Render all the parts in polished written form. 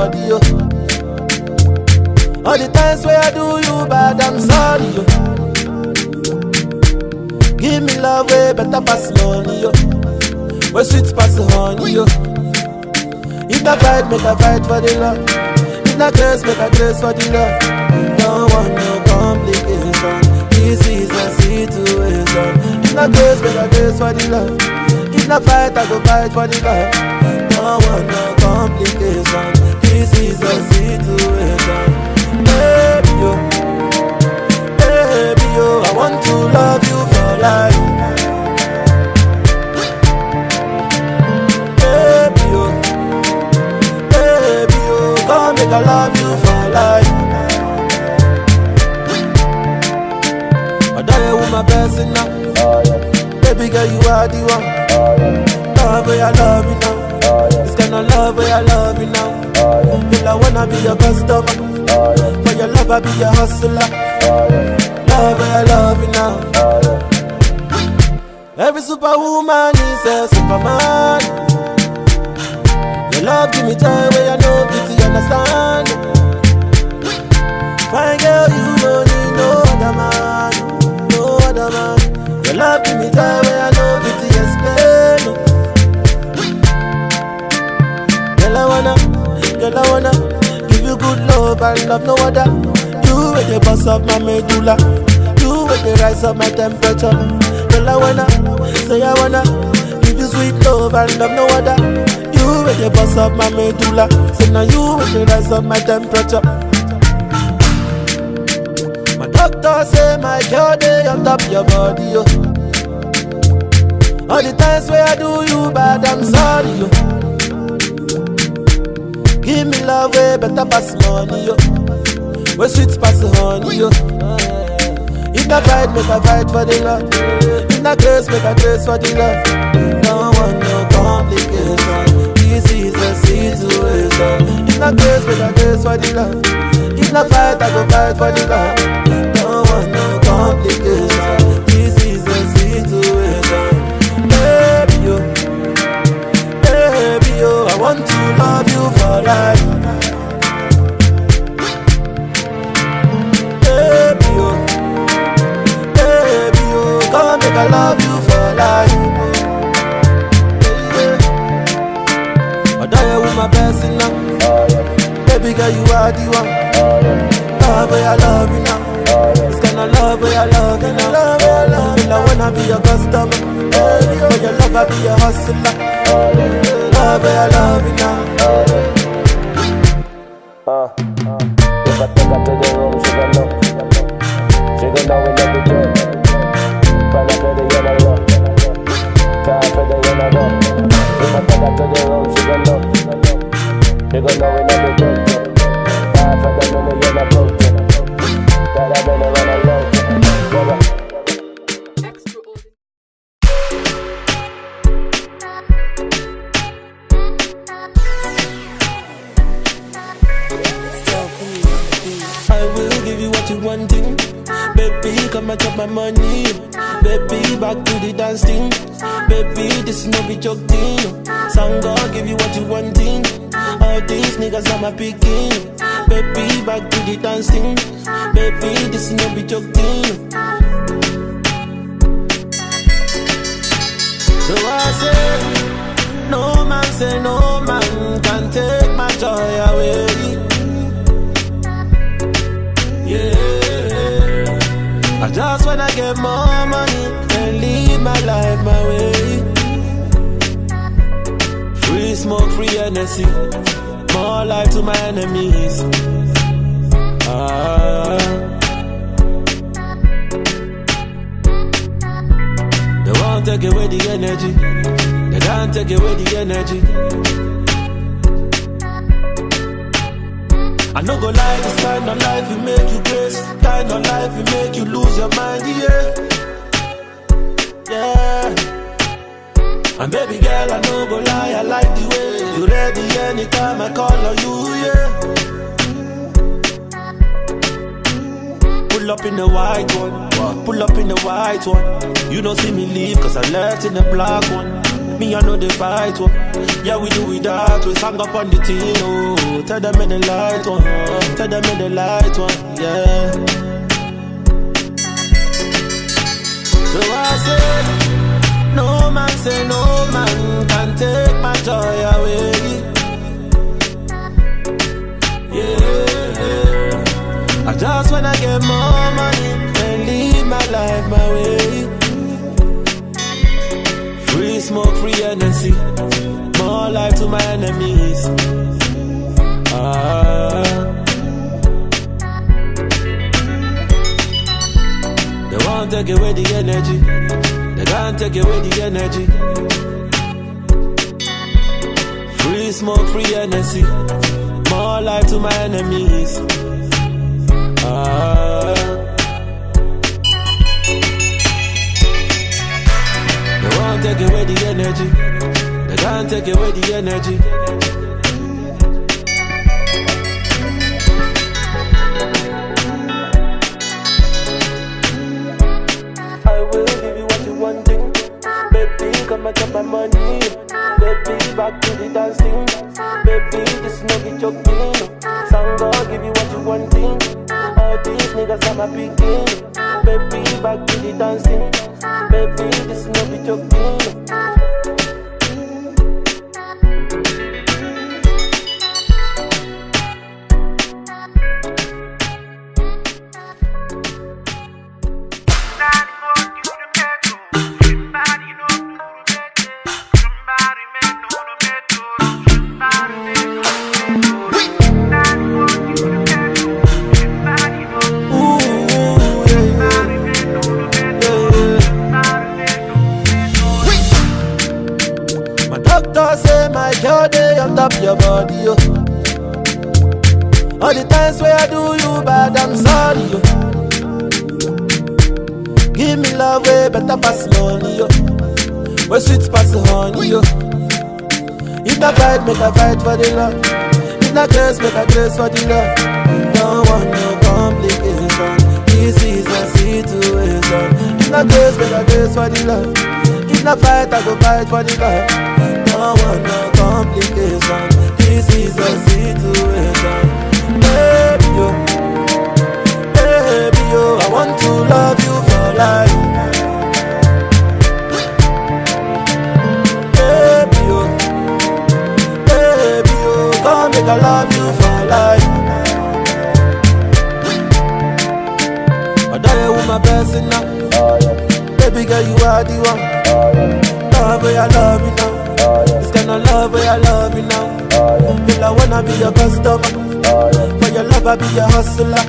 body, yo. All the times where I do you bad, I'm sorry, yo. Give me love way better pass money, yo. Where sweet pass the honey, yo. If I fight, make a fight for the love. If I grace, make a grace for the love. Don't want no complication. This is a situation. If I grace, make a grace for the love. If I fight, I go fight for the love. Don't want no complication. This is a situation. Baby, yo. Baby, yo. I want to love you for life. Baby, yo. Baby, yo. Come make I love you for life. I die with my blessing now. Baby girl, you are the one. Love where I love you now. This kind of love where I love you now. Girl, I wanna be your customer. For your love, I be your hustler. Love where I love you now. Every superwoman is a superman. Your love give me joy where I know pity understand. Fine girl, you don't need no other man. No other man. Your love give me joy where I know pity explain. Girl, I wanna give you good love and love no other. You with the boss of my medulla. You with the rise of my temperature. Girl, I wanna give you sweet love and love no other. You with the boss of my medulla. Say now you with the rise of my temperature. My doctor say my girl they on top your body, yo. All the times where I do you bad, I'm sorry, yo. Give me love way better pass money, yo. Where sweet pass the honey, yo. If I fight, make a fight for the love. If I grace, make a grace for the love. Don't want no complication. This is a situation. If I grace, make a grace for the love. If I fight, I go fight for the love. Don't want no complication. This is a situation. Baby, yo. Baby, yo. I want to love you for life. Baby, yo. Baby, yo. Come make I love you for life. I die with my blessing now. Baby girl, you are the one. Love where I love you now. This kind of love where I love you now. Love where I love you now. I wanna be your customer. For your love, I be your hustler. Love where I love you now. If I take her to the room, she gon' know. She gon' know in every day. Find out where the yellow rock. Can't pay the yellow rock. If I take her to the room, she gon' know. She gon' know in every day. Can't pay them in the yellow coat. Tell her better run alone. I will give you what you wanting. Baby, come and chop my money. Baby, back to the dance thing. Baby, this is no be joke thing. Sangha, give you what you wanting. All these niggas are my picking. Baby, back to the dance thing. Baby, this is no be joke thing. So I say no man can take my joy away. Yeah, I just wanna get more money and live my life my way. Free smoke, free energy, more life to my enemies. They won't take away the energy. They can't take away the energy. I no go lie, this kind of life will make you grace. Kind of life will make you lose your mind, yeah. Yeah. And baby girl, I no go lie, I like the way you ready anytime I call on you, yeah. Pull up in the white one, pull up in the white one. You don't see me leave cause I left in the black one. Me I know the fight one. Yeah, we do it that. We sang up on the team, oh. Tell them in the light one. Tell them in the light one, yeah. So I say, no man say no man can take my joy away. Yeah, I just wanna get more money and live my life my way. Free smoke, free energy, more life to my enemies. They won't take away the energy. They can't take away the energy. Free smoke, free energy, more life to my enemies. They won't take away the energy. They can't take away the energy. I will give you what you wanting. Baby, come and get my money. Baby, back to the dancing. Baby, this no be joking. Sangha, give you what you wanting. All these niggas are my picking. Baby, back to the dancing. Baby, this no be joking. Your day on top your body, yo. All the times where I do you bad, I'm sorry, yo. Give me love way better pass money, yo. Where sweet pass the honey, yo. If I fight, make a fight for the love. If I grace, make a grace for the love. Don't want no complication. This is a situation. If I grace, make a grace for the love. If I fight, I go fight for the love. No one, no complication. This is a situation. Baby, yo, baby, yo, I want to love you for life. Baby, yo, come make I love you for life. I die with my blessing now. Baby girl, you are the one. Love where I love you now. This kind of love where I love you now. Girl, I wanna be your customer. For your love, I be your hustler.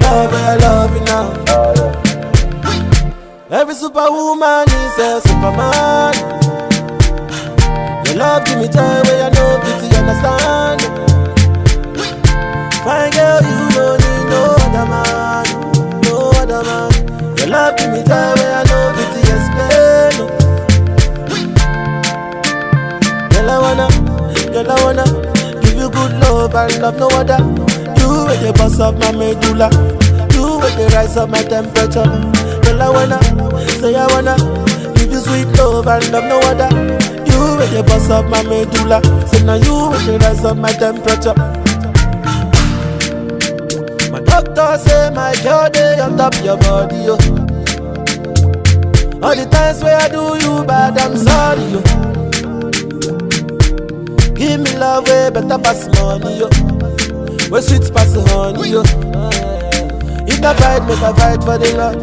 Love where I love you now. Every superwoman is a superman. Your love give me joy where I know beauty understand. Fine girl, you don't need no other man. No other man. Your love give me joy where I know beauty explain. Girl, I wanna give you good love and love no other. You with the boss of my medulla. You with the rise of my temperature. Girl, I wanna give you sweet love and love no other. You with the boss of my medulla. So now you with the rise of my temperature. My doctor say my cure day on top your body, yo. All the times where I do you bad, I'm sorry, yo. Give me love way better pass money, yo. Where sweet pass the honey, yo. If I fight, make a fight for the love.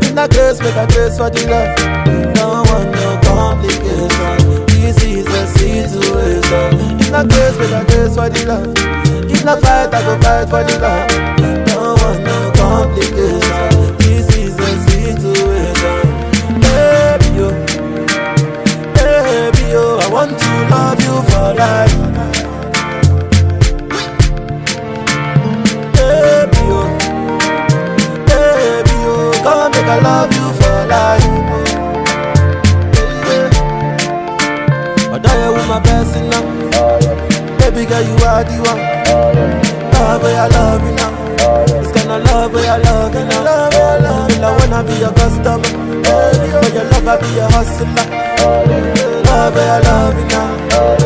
If I grace, make a grace for the love. Don't want no complication. This is a situation. If I grace, make a grace for the love. If I fight, I go fight for the love. Don't want no complication. This is a situation. Baby, yo. Baby, yo, I want to love you for life. Baby, yo, come make I love you for life. I die with my blessing now. Baby girl, you are the one. Love where I love you now. This kind of love where I love you now. I wanna be your customer. For your love, I be a hustler. Love, I love you now.